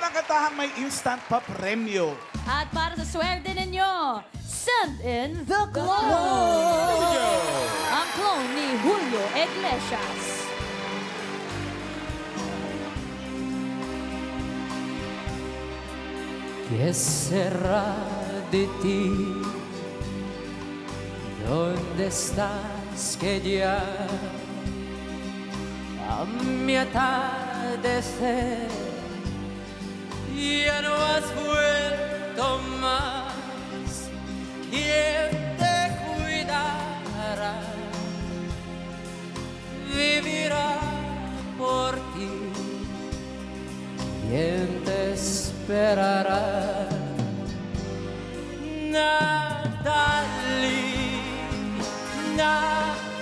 mga katahang may instant pa premyo. At para sa swerte ninyo, send in the clone! Ang clone ni Julio Iglesias. ¿Qué será de ti? ¿Dónde estás que ya a mi atardecer ya no has vuelto más? ¿Quién te cuidará? Vivirá por ti. ¿Quién te esperará? Natalie, Natalie,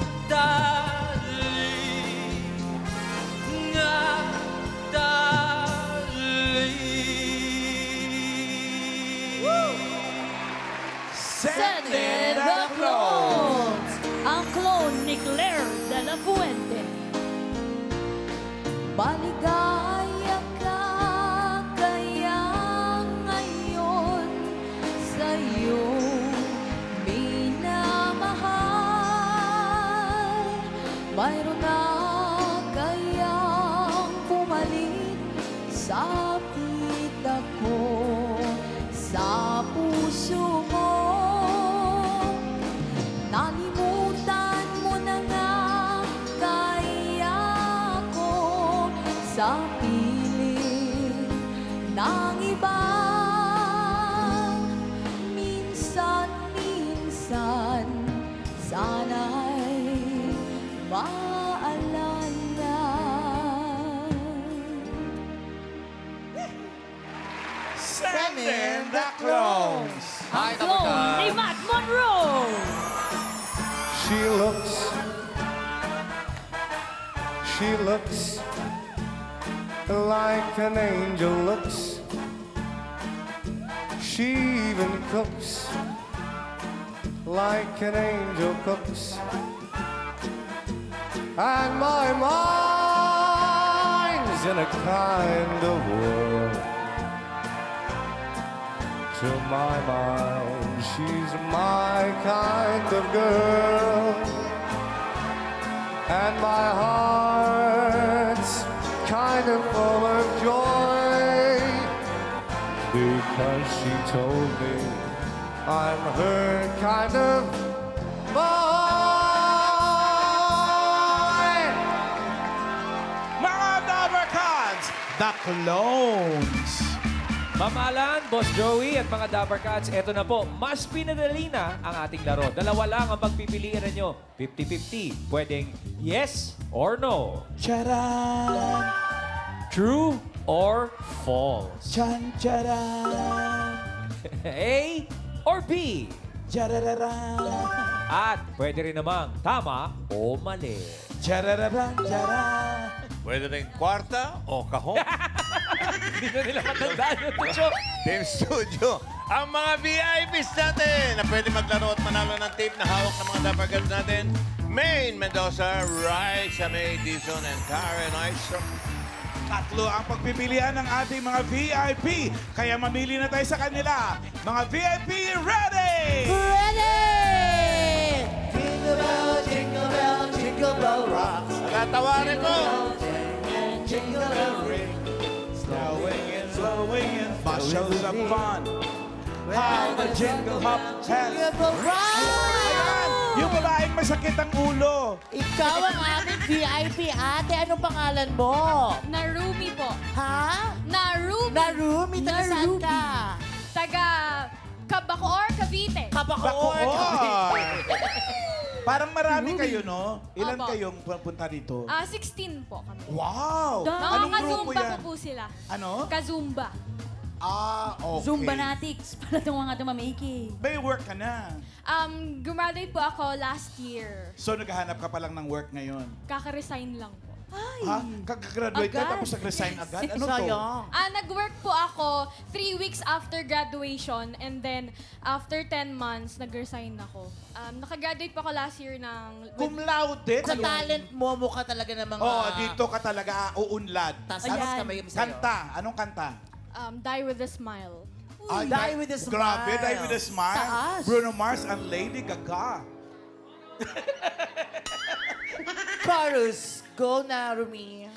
Natalie. Send in the clones! Ang clone ni Claire de la Fuente. Maligaya ka kaya ngayon sa'yo minamahal. Mayroon na kayang pumalit sa kita ko, sa puso mo. Nalimutan mo na nga kaya ko sa piling ng iba. Minsan, sana'y maalala. Send in the clones. Ang clone ni Matt Monroe. She looks like an angel looks. She even cooks like an angel cooks. And my mind's in a kind of whirl. To my mind, she's my kind of girl. And my heart's kind of full of joy, because she told me I'm her kind of boy. Mga Dabarkads, the clones. Mamalan, Boss Joey at mga Dapper Cats, eto na po, mas pinadali na ang ating laro. Dalawa lang ang pagpipilian ninyo. 50-50. Pwedeng yes or no. Charan! True or false. Chan charan! A or B. Charararan! At pwede rin namang tama o mali. Charararan! Charan! Pwede rin kwarta o kahon. Hindi na nila matandaan yung tutsyo. Team Studio, ang mga VIPs natin na pwede maglaro at manalo ng tip na hawak ng mga dapagat natin. Maine Mendoza, Raisa May Dizon, and Karen Aistro. Tatlo ang pagpipilian ng ating mga VIP. Kaya mamili na tayo sa kanila. Mga VIP, ready! Ready! Jingle bell, jingle bell, jingle bell rocks. Nagatawarin ko. Jingle bell ring. Slowing in, bushels of fun. How the jingle hop has... Ayan! Yung babaeng masakit ang ulo. Ikaw ang aming VIP, ate. Anong pangalan mo? Narumi po. Ha? Narumi. Narumi, taga saan Narumi. ka? Taga Cabacoor, Cavite. Kabacoor. Bacoor. Parang marami kayo, no? Ilan Opo. kayong punta dito? 16 po kami. Wow! Mga Anong grupo kazumba yan? po po sila. Ano? Kazumba. Okay. Zumbanatics. Para itong mga tumamiki. May work ka na. Graduate po ako last year. So, naghahanap ka pa lang ng work ngayon. Kaka-resign lang po. Ha? Kag-graduate ka Agad? tapos nag-resign agad? Ano to? Sayang. Nag-work po ako 3 weeks after graduation and then after 10 months, nag-resign ako. Nakagraduate po ako last year ng... Cum laude? Sa talent mo, mukha talaga ng mga... Oo, dito ka talaga uunlad. Taas Ayan. kamay mo sa'yo. Kanta. Anong kanta? Die with a Smile. Ay, Die with a Grabe, Smile. Die with a Smile. Taas. Bruno Mars and Lady Gaga. Chorus. Go na, Rumi.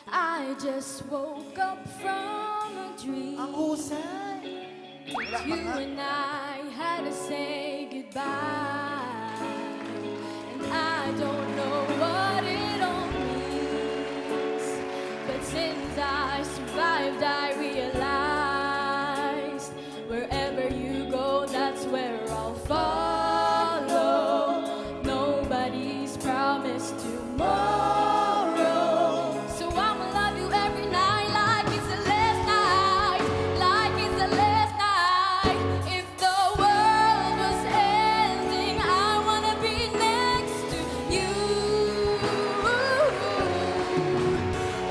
I just woke up from a dream. Ang husay. You and I had to say goodbye. And I don't know what it all means. But since I survived, I realized wherever you go, that's where I'll follow. Nobody's promised tomorrow. So I'ma love you every night like it's the last night. Like it's the last night. If the world was ending, I wanna be next to you.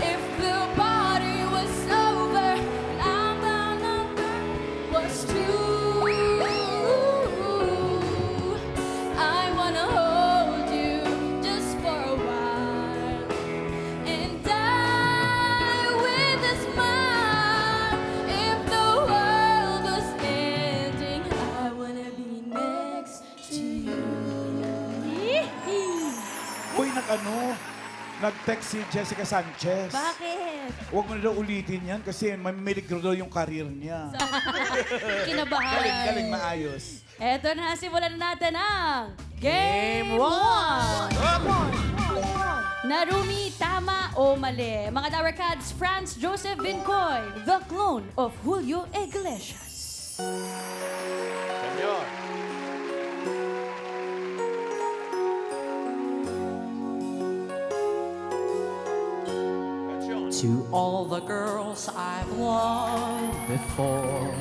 If the party was over and I'm bound number was true, I wanna hold you just for a while and die with a smile. If the world was ending, I wanna be next to you. Uy, nag-text si Jessica Sanchez. Bakit? Huwag mo na daw ulitin yan kasi may miligro daw yung karir niya. Kinabahan. Galing, maayos. Eto na, simulan na natin ang Game 1! Narumi, tama o mali? Mga Dabarkads, Franz Joseph Vincoy, the clone of Julio Iglesias. Senyor. That's yours. To all the girls I've loved before,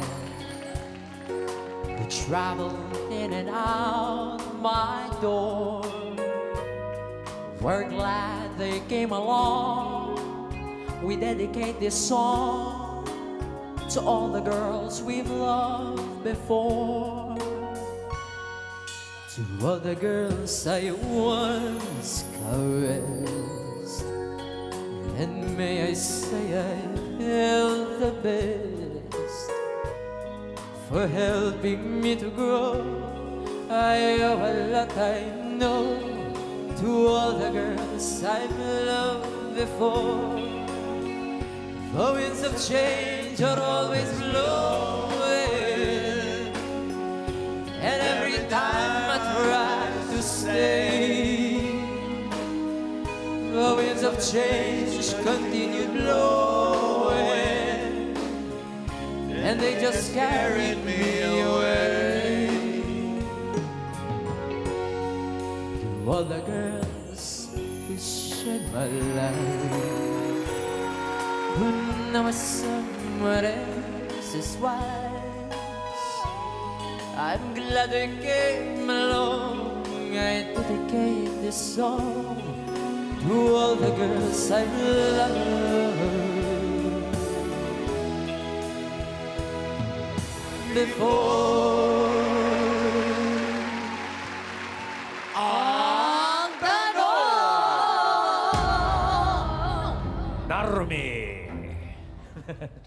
who travel in and out my door, we're glad they came along. We dedicate this song to all the girls we've loved before. To all the girls I once caressed, and may I say I held the best for helping me to grow. I owe a lot, I know, to all the girls I've loved before. The winds of change are always blowing, and every time I try to stay, the winds of change continue blowing, and they just carried me away. To all the girls who shared my life, who now is someone else's wife, I'm glad they came along. I dedicate this song to all the girls I loved before. Ang tanong! Narumi.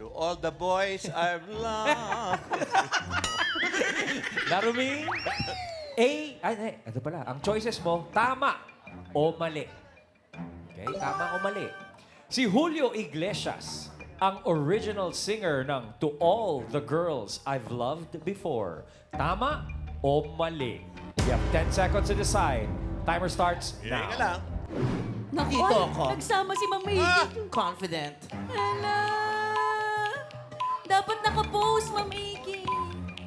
To all the boys I've loved. Narumi. Ito pala. Ang choices mo, tama o mali. Okay, tama o mali. Si Julio Iglesias, ang original singer ng To All the Girls I've Loved Before. Tama o mali? You have 10 seconds to decide. Timer starts Hindi now. ka lang. Naku, Dito ako. nagsama si Ma'am Iggy. Confident. Hala! Dapat nakapost, Ma'am Iggy.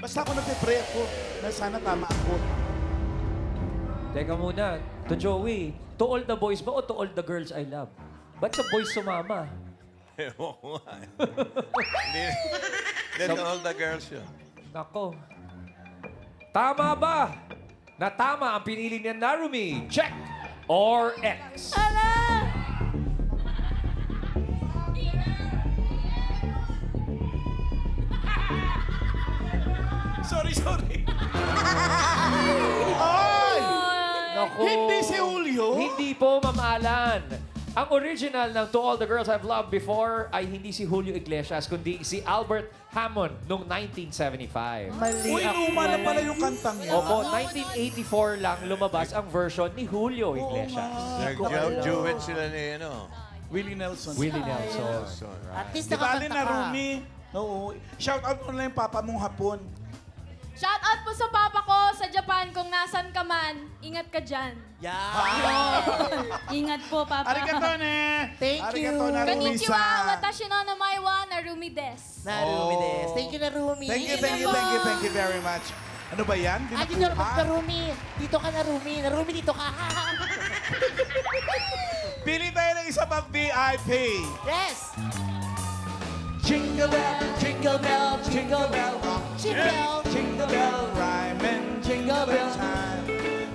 Basta ako nagpe-pray ako na sana tama ako. Teka muna. To Joey, to all the boys ba o to all the girls I love? Ba't sa boys sumama? Ewan ko nga. Hindi to all the girls yun. Nako. Tama ba? Na tama ang pinili ni Narumi? Check or X? Hala! Sorry. Ay! Nako. Hindi si Julio. Hindi po, Ma'am Alan. Ang original ng To All the Girls I've Loved Before ay hindi si Julio Iglesias, kundi si Albert Hammond noong 1975. Mali. Uy, luma na pala yung kantang yan. Opo, 1984 lang lumabas ang version ni Julio Iglesias. Nag-duet sila ni, Willie Nelson. Willie Nelson. At least Di ba, nakakanta na ka. Rumi? Oo. Shout out mo na yung papa mong hapon. Shout out po sa papa ko sa Japan kung nasan ka man. Ingat ka dyan. Ingat po, Papa. Arigato ne! Thank you. Arigato na Rumi Konnichiwa, sa... watashi no namae wa Narumi desu. Narumi des. Thank you, Narumi. Thank you very much. Ano ba yan? Ah, dito na Dinakuha? Narumi. Dito ka, Narumi. Narumi, dito ka. Pili tayo ng isa pang VIP. Yes. Jingle bell, jingle bell, jingle bell rock. Jingle. Jingle bell rhyme and jingle bell time.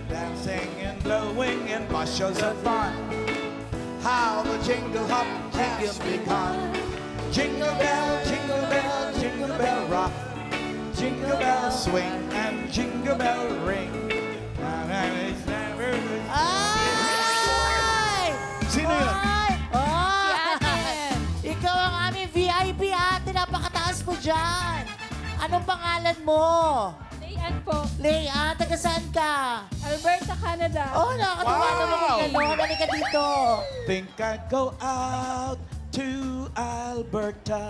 Dancing and blowing and bushels of fun. How the jingle hop has begun. Jingle bell, jingle bell, jingle bell rock. Jingle bell swing and jingle bell ring. Ay! Sino yun? Ay! Oh! Ate. Ikaw ang aming VIP, ate. Napakataas mo dyan. Anong pangalan mo? Layan po. Leia, taga saan ka? Alberta, Canada. Oh, nakakatawa Wow! naman kung gano'n. Halika dito. Think I'd go out to Alberta.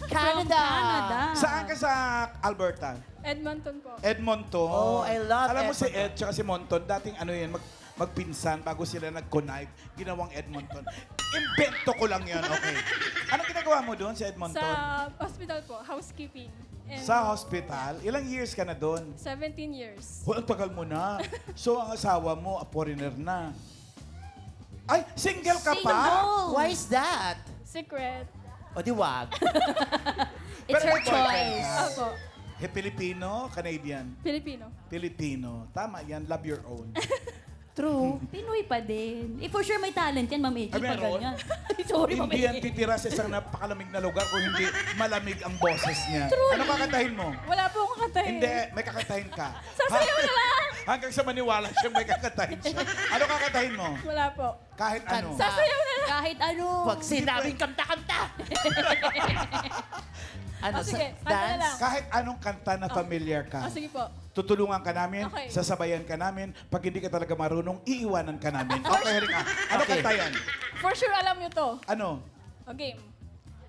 Canada. Canada. Saan ka sa Alberta? Edmonton po. Edmonton. Oh, I love Alam mo si Edmonton. Ed tsaka si Monton, dating ano yan, magpinsan bago sila nag-connive, ginawang Edmonton. Invento ko lang yan, okay. Anong ginagawa mo doon sa Edmonton? Sa hospital po, housekeeping. And Sa hospital? Ilang years ka na doon? 17 years. Oh, ang tagal mo na. So, ang asawa mo, a foreigner na. Ay, single ka pa? Single. Why is that? Secret. O di wag. It's Pero her may boyfriend choice. ka? Opo. Filipino, Canadian? Filipino. Filipino. Tama yan, love your own. True. Pinoy pa din. Eh, for sure may talent yan, Ma'am Eji, Ay, pag meron? ganyan. Sorry, Ma'am Hindi yan Eji. titira sa isang napakalamig na lugar kung hindi malamig ang boses niya. Ano kakantahin mo? Wala po akong kakatahin. Hindi, may kakantahin ka. Sasayaw na lang. Hanggang sa maniwala siya, may kakantahin siya. Ano kakantahin mo? Wala po. Kahit ano. Sasayaw na lang. Kahit ano. Pag sinabing kanta-kanta. Ano, sige, sa kanta na dance? lang. Kahit anong kanta na familiar ka. Sige po. Tutulungan ka namin, Okay. sasabayan ka namin. Pag hindi ka talaga marunong, iiwanan ka namin. Okay, halika. Ano Okay. kanta yan? For sure alam nyo to. Ano? O game.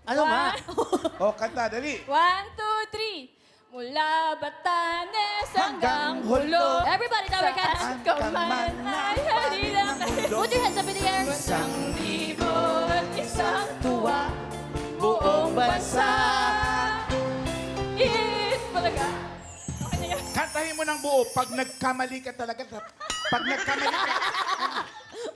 Ano nga? O, kanta, dali. 1, 2, 3. Mula Batanes hanggang Hulo. Everybody, Tower Cats. Saan ka man ay halina kayo. Put your hands up in the air. Isang ibon, isang tuwa, Buong bansa. It talaga. Okay na yan. Kantahin mo ng buo. Pag nagkamali ka talaga. Pag nagkamali ka.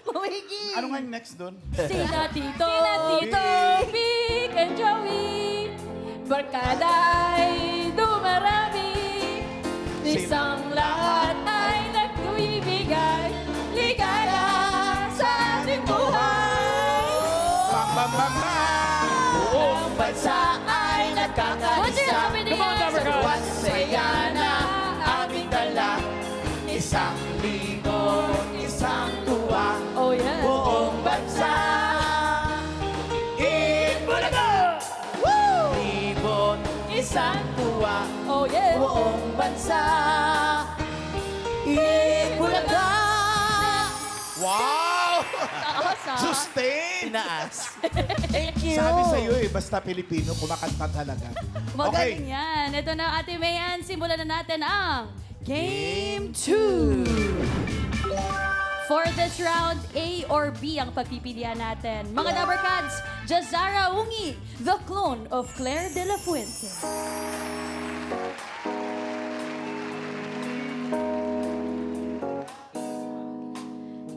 Mawigi. Ano nga yung next doon? Sina Tito. Sina Tito, Vic, and Joey. Barkada'y dumarami. Isang lahat ay nagtuibigay. Ligaya sa ating buhay. Bam, bam, bam, bam. Buong bansa ay Put your hands nagkakaisa. up in the air. Buwan saya na aming dala. Isang libon, isang tuwa. Oh yeah. Buong bansa. Itbulaga! Woo! Libon, isang tuwa. Oh yeah. Buong bansa. Itbulaga! Wow! Awesome. Sustain! Tinaas. Thank you. Sabi sa'yo eh, basta Pilipino, kumakanta talaga. Magaling yan. Ito na, Ate Mayan. Simulan na natin ang Game 2. For this round, A or B ang pagpipilian natin. Mga Dabber Cats, Jazara Ungi, the clone of Claire de la Fuente.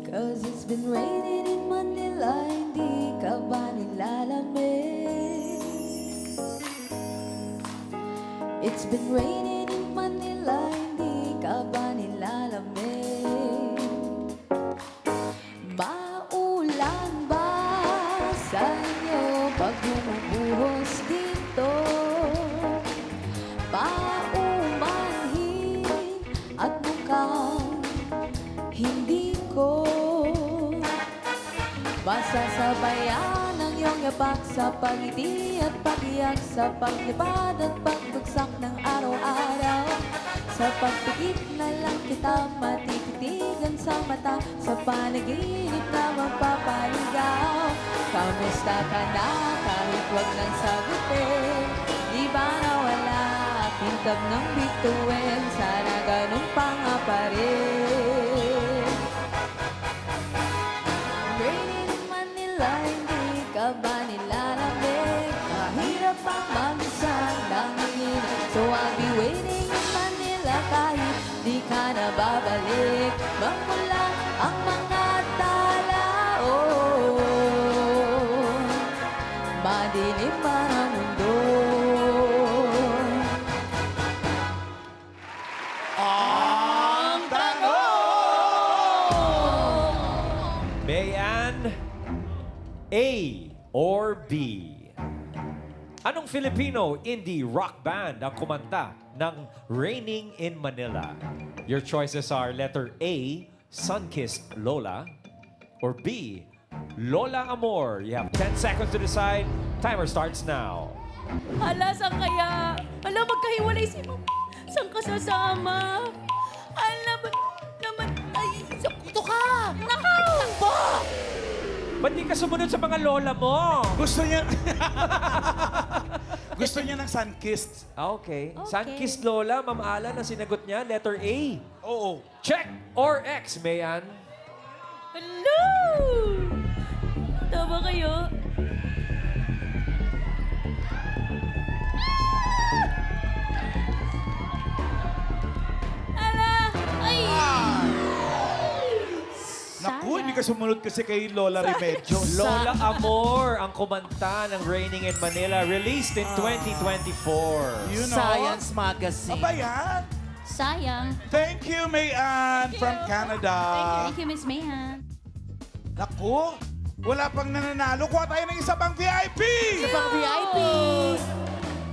Cause it's been raining in Manila, hindi ka ba nilalamig? It's been raining in Manila, hindi ka ba nilalamig? Maulan ba sa inyo pag bumubuhos dito? Paumanhin at mukhang hindi ko masasabi palakpak sa pagiti at pagiyak, sa paglipad at pagbagsak ng araw-araw. Sa pagpikit na lang kita matititigan sa mata, sa panaginip na magpapaligaw. Kamusta ka na kahit wag nang sagutin? Di ba nawala kintab ng bituin? Sana ganun pa nga pa rin. Raining in Manila, hindi ka ba nilalamig? Mahirap ang mag-isang langit. So I'll be waiting in Manila kahit di ka na babalik. Magmula ang mga tao, madilim man ang mundo. Ang tanong! Mayan, A or B? Anong Filipino indie rock band ang kumanta ng Raining in Manila? Your choices are letter A, Sunkissed Lola, or B, Lola Amor. You have 10 seconds to decide. Timer starts now. Hala, saan kaya? Hala, magkahiwalay si Mama. Saan ka sasama? Hala, ba't naman? Ay, Ito ka! nakaw! Ba't di ka sumunod sa mga lola mo? Gusto niya... Gusto niya ng sun-kissed. Okay. Okay. Sunkissed Lola, Ma'am Alan, ang sinagot niya, letter A. Oo. Check or X, Mayan? Hello! Tama kayo? Ala! Ay! Naku, hindi ka sumunod kasi kay Lola Remedios. Lola Amor ang kumanta ng Raining in Manila, released in 2024. You know? Science Magazine. Aba yan. Sayang. Thank you, Mayan from Canada. Thank you, Miss Mayan. Naku, wala pang nananalo. Kuha tayo ng isa pang VIP! Isa pang VIP.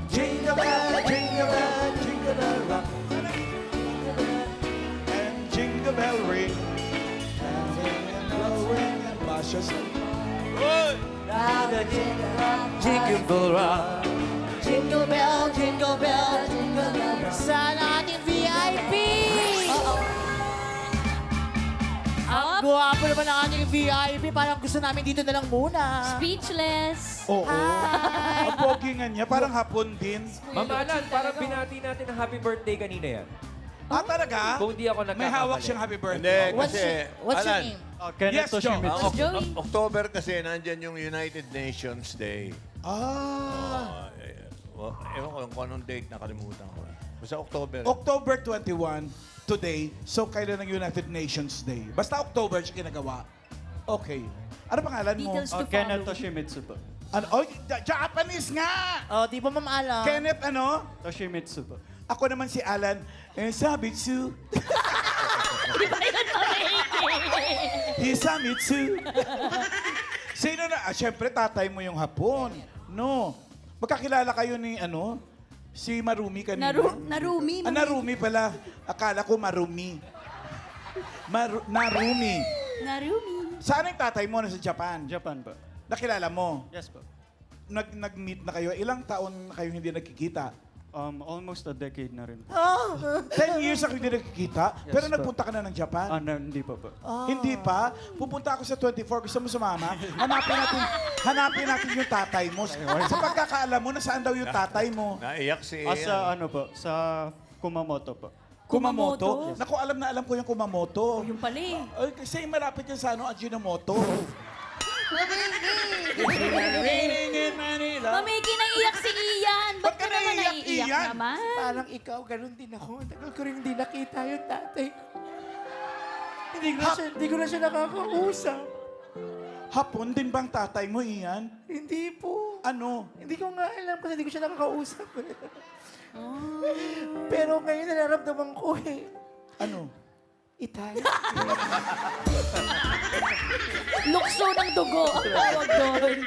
Jingle bell, jingle bell, jingle bell rock. And jingle bell ring. Dancing and blowing and luscious. Jingle bell rock. Jingle bell, jingle bell, jingle bell. Sa ating VIP. Ang guwapo naman ang ating VIP. Parang gusto namin dito na lang muna. Speechless. Oo. Ang pogi nga niya, parang hapon din. Ma'am Alan, parang binati natin ang happy birthday kanina yan. Ah, talaga? Kung di ako May hawak nagkakamali. siyang happy Hindi, birthday. kasi... What's your Alan, name? Yes, Joe. ang Joey. October kasi, nandyan yung United Nations Day. Ah. Ewan ko kung anong date, nakalimutan ko. Basta October. October 21, today. So, kailan ang United Nations Day? Basta October siya ginagawa. Okay. Ano pangalan mo? Details to Kenneth follow. Toshimitsu po. Ano? Oh, Japanese nga! Oh, di ba ma'am alam? Kenneth ano? Toshimitsu po. Ako naman si Alan. Sabitsu. Hisamitsu. Sino na? Siyempre, tatay mo yung hapon. No. Magkakilala kayo ni ano? Si Marumi kanina. Narumi. Narumi pala. Akala ko Marumi. Narumi. Narumi. Saan ang tatay mo? Nasa Japan. Japan po. Nakilala mo? Yes po. Nag-meet na kayo. Ilang taon na kayo hindi nagkikita? Almost a decade na rin po. 10 years ako hindi nagkikita. Yes, pero po. nagpunta ka na ng Japan. Hindi pa po. Hindi pa. Pupunta ako sa 24. Gusto mo sumama? Hanapin natin yung tatay mo. Sa pagkakaalam mo, nasaan daw yung tatay mo? Naiyak si... Sa ano po, sa Kumamoto po. Kumamoto? Kumamoto? Naku, alam na alam ko yung Kumamoto. Yung pala eh. Ay, kasi malapit yan sa ano, Ajinomoto. Raining in Manila. Mamiki nang iyak si Ian. Ba't Ba't ka ka naman naiiyak, naiiyak Ian? naman? Parang ikaw, ganun din ako. Tagal ko rin hindi nakita yung tatay ko. Hindi ko na siya nakakausap. Hapon din bang tatay mo, Ian? Hindi po. Ano? Hindi ko nga alam kasi hindi ko siya nakakausap. Pero ngayon nararamdaman ko eh. Ano? Itay. Lukso ng dugo. Ang tawag doon.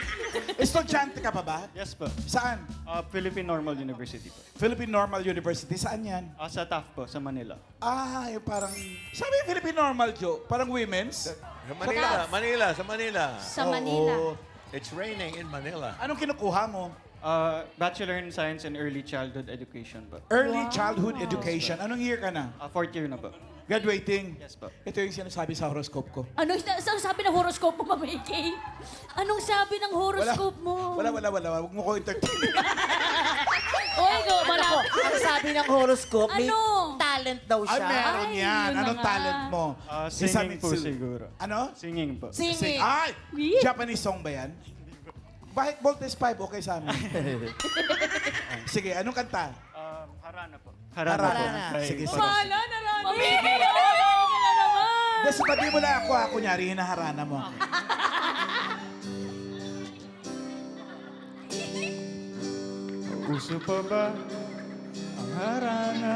Estudyante ka pa ba? Yes po. Saan? Philippine Normal University po. Philippine Normal University. Saan yan? Sa TAF po, sa Manila. Ah, yung parang... Sabi yung Philippine Normal, Joe? Parang women's? Sa Manila, Manila, sa Manila. Sa Manila. Oo. It's raining in Manila. Anong kinukuha mo? Bachelor in Science and Early Childhood Education po. Early Childhood Education. Anong year ka na? Fourth year na po. Graduating? Yes po. Ito yung sinasabi sa horoscope ko. Anong sabi ng horoscope mo, Mama AK? Anong sabi ng horoscope mo? Wala. Huwag mo ko entertain. Oy, go, Ako, malapit. ang sabi ng horoscope, may Ano? talent daw Ay, siya. meron Ay, yan. yun na Anong nga. talent mo? Singing po Hisamitsu. siguro. Ano? Singing po. Singing. Ay! Wee. Japanese song ba yan? Bakit Voltes 5 okay sa amin? Sige, anong kanta? Harana po. Harana. Ay, Sige, sige. Bahala na, Rani. Mama AK, ka na naman. Basta sabi mo na ako, kunyari, hinaharana mo. Uso pa ba ang harana?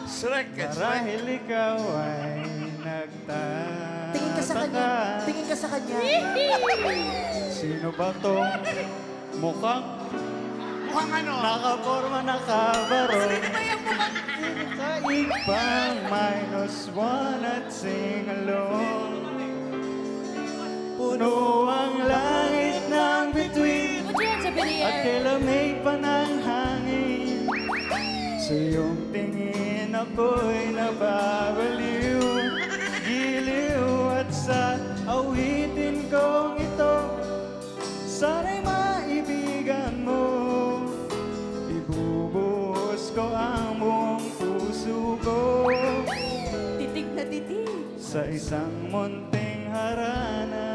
Shrek, it's Shrek. Marahil ikaw ay nagtataka. Tingin ka sa kanya. Tingin ka sa kanya. Sino ba tong mukhang Mukhang ano? nakaporma nakabaro? Kaibang -1 at sing along. Puno ang langit ng bituin Put your hands up in the at air. kilamig pa ng hangin. Sa iyong tingin ako'y nababaliw, giliw at sa awitin kong ito, sana'y maibigan mo. Ibubuhos ko ang buong puso ko Titig na titig. sa isang munting harana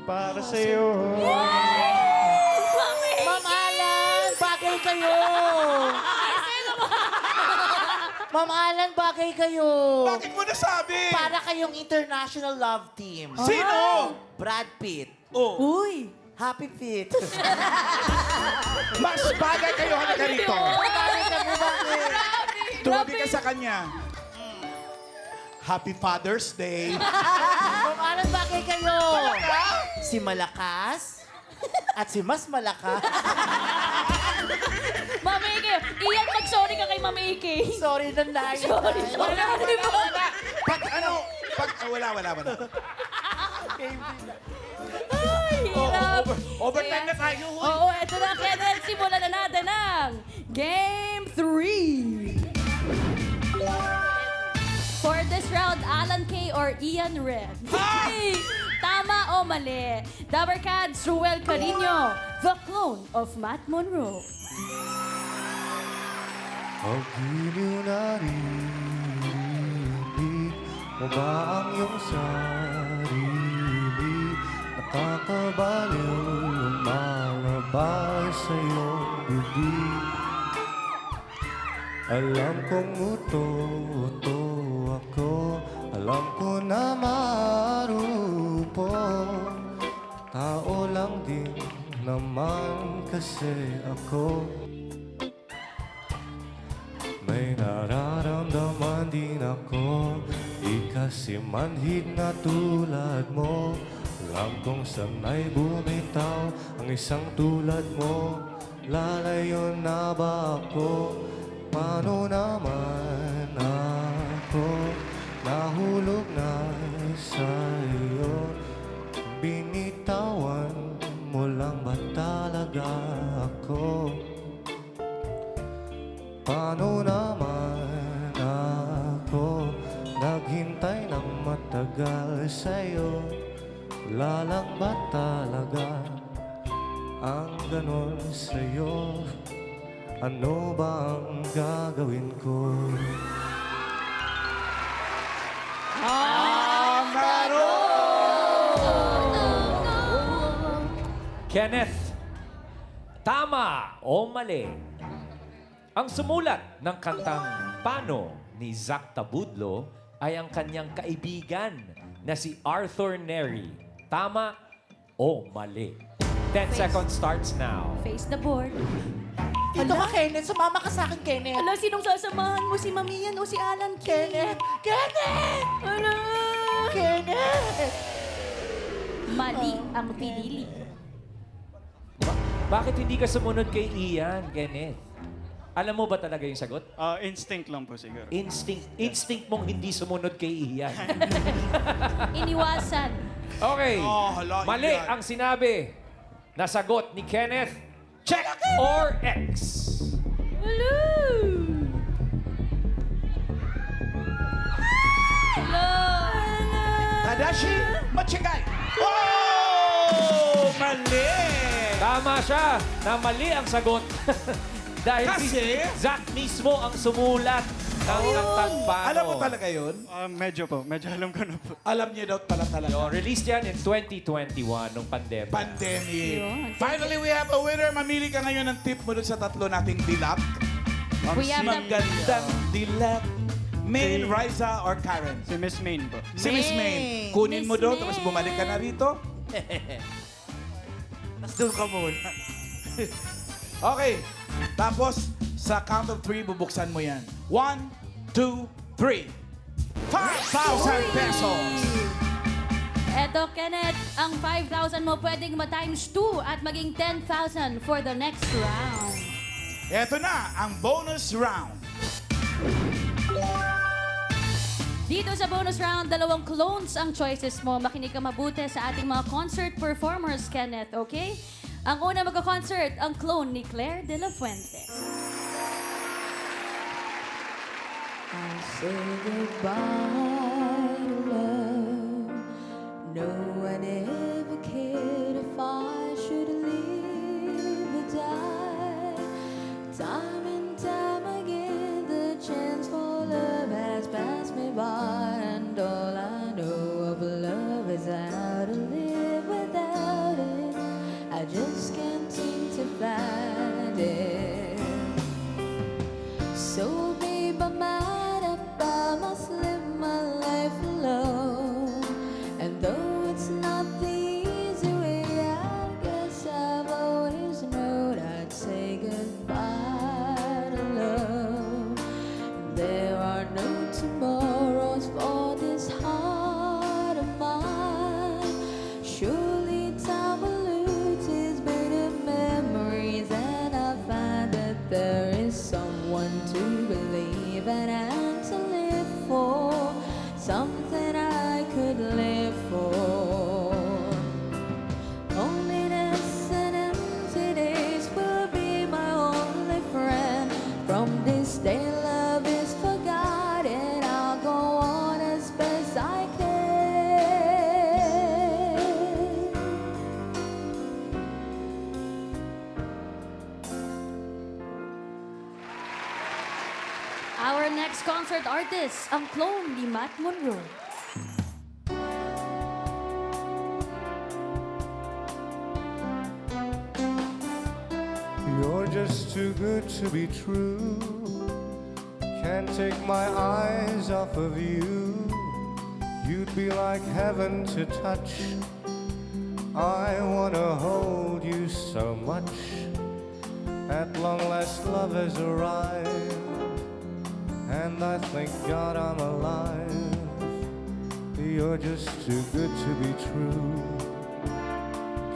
para sa'yo. Ma'am Alan, bagay kayo. Ma'am Alan, bagay kayo. Bakit mo nasabi? Para kayong international love team. Sino? Brad Pitt. Oh, Uy. Happy Pitt. mas bagay kayo halika rito. Bagay kami, bakit? Tumabi ka sa kanya. Happy Father's Day. Ma'am Alan, bagay kayo. Si Malakas at si Mas Malakas. Mama AK. Iyan, mag-sorry ka kay Mama AK. Sorry na lang. Sorry. Pag ano, wala. Ay, hirap. Overtime na tayo. Oo, eto na, Kenneth. Simulan na natin ang Game 3. For this round, Alan K. or Ian Red. Tama o mali? Dabarkads, Ruel Carino, the clone of Matt Monroe. Ang giliw na rinig mo ba ang iyong sarili? Nakakabaliw lumalabas sa iyong bibig. Alam kong uto ako, alam ko na marupo. Tao lang din naman kasi ako. May nararamdaman din ako, di kasi manhid na tulad mo. Alam kong sanay bumitaw ang isang tulad mo. Lalayo na ba ako? Paano naman ako? Nahulog na sa iyo. Binitawan mo lang ba talaga ako? Paano naman ako naghintay ng matagal sa'yo? Wala lang ba talaga ang ganon sa'yo? Ano ba ang gagawin ko? Kenneth, tama o mali? Ang sumulat ng kantang Pano ni Zach Tabudlo ay ang kanyang kaibigan na si Arthur Neri. Tama o mali? 10 seconds starts now. Face the board. Ito ka, Kenneth. Sumama ka sa akin, Kenneth. Ala, sinong sasamahan mo? Si Mami yan o si Alan K? Kenneth! Kenneth! Ala! Kenneth! Mali ang pinili. Bakit hindi ka sumunod kay Ian, Kenneth? Alam mo ba talaga yung sagot? Instinct lang po siguro. Instinct mong hindi sumunod kay Ian. Iniwasan. Okay. Oh, hala, Mali Ian. ang sinabi na sagot ni Kenneth. Check or X? Hello! Tadashi Machigay. Oh! Mali! Tama siya na mali ang sagot. Dahil si Kasi? Zach mismo ang sumulat ng kantang Paano. Alam mo talaga yun? Medyo alam ko na po. Alam niyo daw pala talaga. Yo, released yan in 2021 nung pandemya. Pandemic. Yun. Finally, we have a winner. Mamili ka ngayon ng tip mo dun sa tatlo nating dilak. We have the- Magandang dilak. Main, Riza, or Karen? Si Miss Main po. Si Miss Main. Kunin mo Miss doon, Main. tapos bumalik ka na rito. Tapos doon ka muna. Okay. Tapos, sa count of 3, bubuksan mo yan. 1, 2, 3. 5,000 pesos! Eto, Kenneth, ang 5,000 mo pwedeng ma-times 2 at maging 10,000 for the next round. Eto na, ang bonus round. Dito sa bonus round, 2 clones ang choices mo. Makinig ka mabuti sa ating mga concert performers, Kenneth, okay? Ang una magka-concert, ang clone ni Claire de la Fuente. I say goodbye to love. No one ever cared if I should live or die. Time and time again, the chance for love has passed me by, and all I know of love is how to live without it. I just can't seem to find it. So, babe, I'm mad up, I must live my life alone. And though it's not the easy way, I guess I've always known I'd say goodbye to love. There are no tomorrows for this heart of mine. Surely time will lose its bitter memories, and I find that there is someone to believe in and to live for, something I could live for. Loneliness and empty days will be my only friend. From this day, love is forgotten. I'll go on as best I can. Our next concert artist, ang clone ni Matt Monroe. You're just too good to be true. Can't take my eyes off of you. You'd be like heaven to touch. I wanna hold you so much. At long last, love has arrived, and I thank God I'm alive. You're just too good to be true.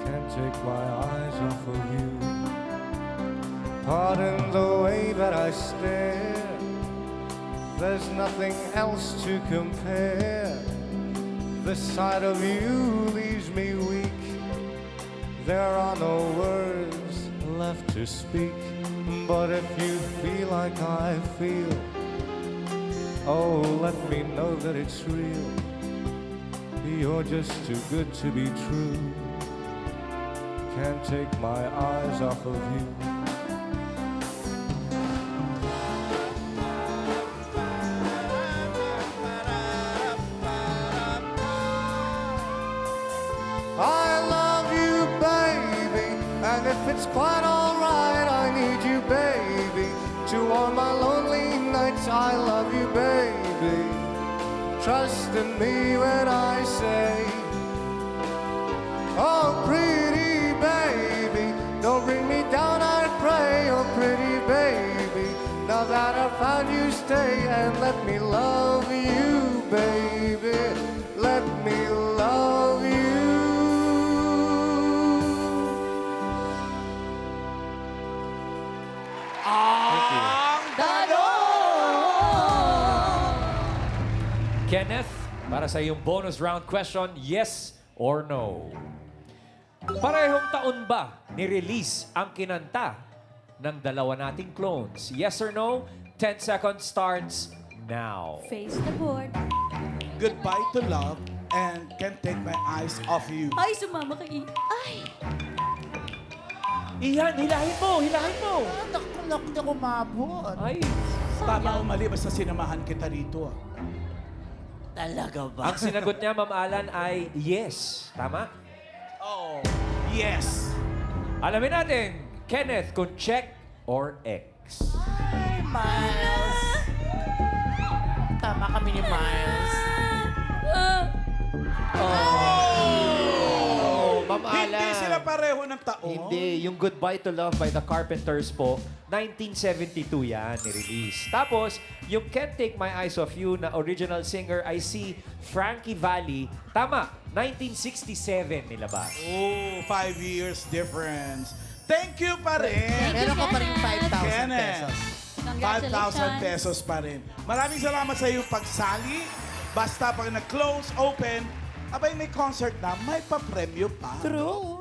Can't take my eyes off of you. Pardon the way that I stare. There's nothing else to compare. The sight of you leaves me weak. There are no words left to speak. But if you feel like I feel, oh, let me know that it's real. You're just too good to be true. Can't take my eyes off of you. I love you, baby, and if it's quite alright, I need you, baby. To all my lonely nights, I love you, baby. Trust in me when I say, oh, pretty baby, don't bring me down, I pray, oh, pretty baby. Now that I've found you, stay and let me love you, baby. Let me love you. Ah! Kenneth, para sa iyong bonus round question, yes or no? Parehong taon ba ni-release ang kinanta ng dalawa nating clones? Yes or no? 10 seconds starts now. Face the board. Goodbye to love and can't take my eyes off you. Ay, sumama kay... Ay! Iyan, hilahin mo, hilahin mo. Naku, hindi ako mabot. Ay, Tama o mali, basta sinamahan kita rito. Talaga ba? ang sinagot niya, Ma'am Alan, ay yes. Tama? Oh, yes. Alamin natin, Kenneth, kung check or X. Ay, Miles. Tama kami ni Miles. Oh, Ma'am Hindi sila pareho ng taon. Hindi, yung Goodbye to Love by the Carpenters po, 1972 yan, ni-release. Tapos, yung Can't Take My Eyes Off You na original singer ay si Frankie Valli. Tama, 1967 nilabas. Oh, 5 years difference. Thank you pa rin. Meron ka pa rin 5,000 Kenneth. pesos. 5,000 pesos pa rin. Maraming salamat sa iyong pagsali. Basta pag nag-close, open, abay may concert na, may pa-premyo pa. True.